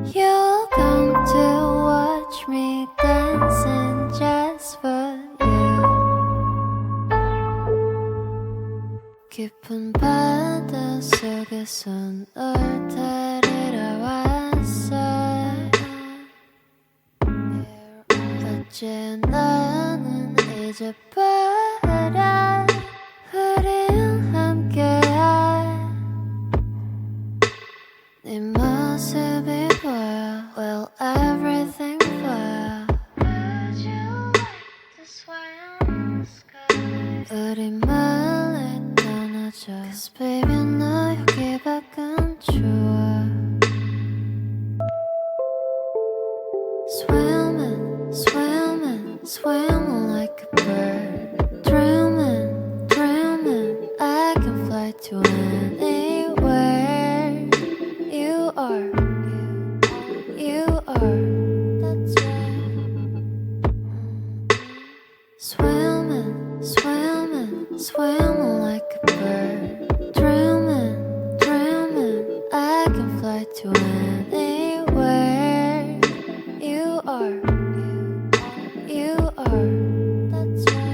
You'll come to watch me dancing just for you. 깊은 바다 속에서 널 데리러 왔어. 어제 너는 잊어버려. 우린 함께할 네 모습이 보여. Well, everything 보여. Would you like to swim in the sky? 우리 멀리 떠나자. Cause baby 너 여기 밖은 좋아. Swimming, swimming, swimming like a bird. Dreaming, dreaming, I can fly to anywhere. You are, you are, that's right. Swimming, swimming, swimming like a bird. Dreaming, dreaming, I can fly to anywhere. You are, you are, that's right.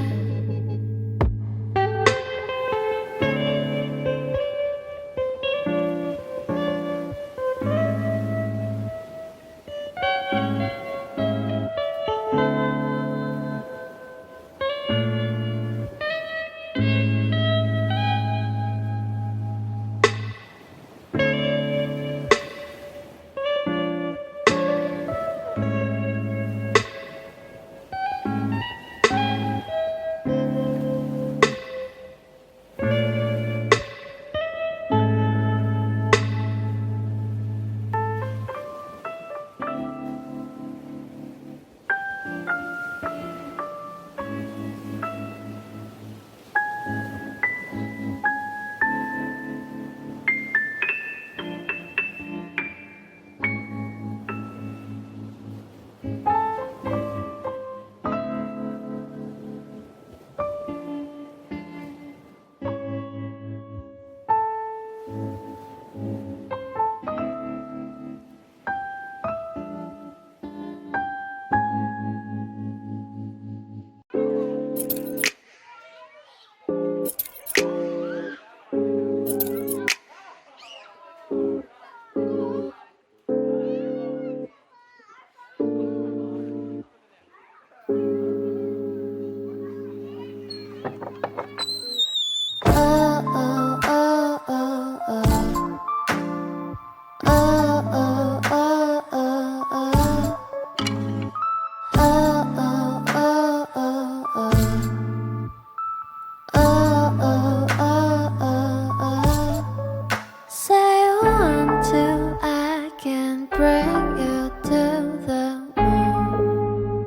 Say you want to, I can bring you to the moon.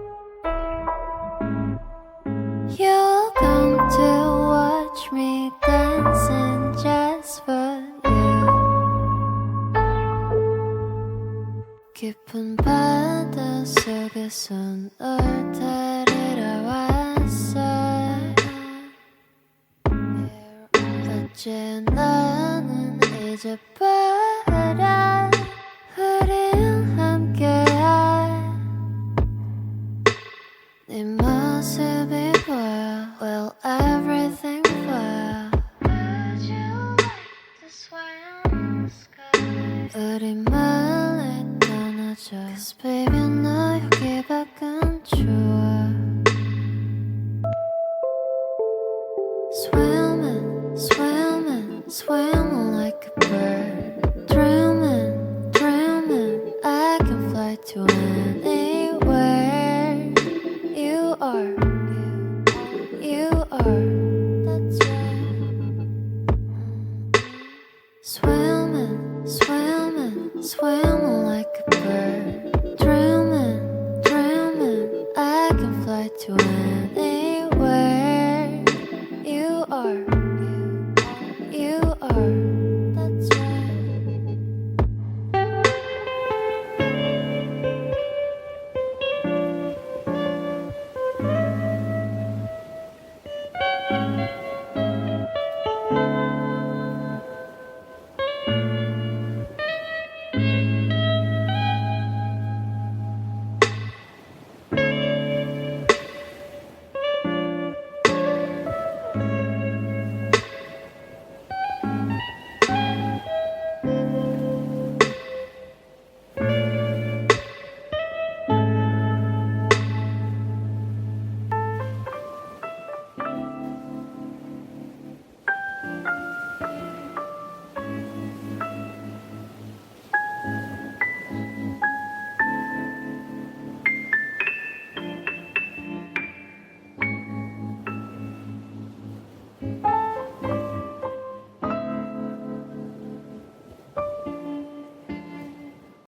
You'll come to watch me dancing just for you. 깊은 바다 속에서 널 데리러 왔어. 어제 너는 잊어버려. 우린 함께할 네 모습이 보여. Well, everything 보여. Would you like to swim in the sky? 우리 멀리 떠나자. Cause baby 너 여기 밖은 좋아. Swimming, swimming, swimming like a bird. Dreaming, dreaming, I can fly to anywhere. You are, you are, that's right. Swimming, swimming, swimming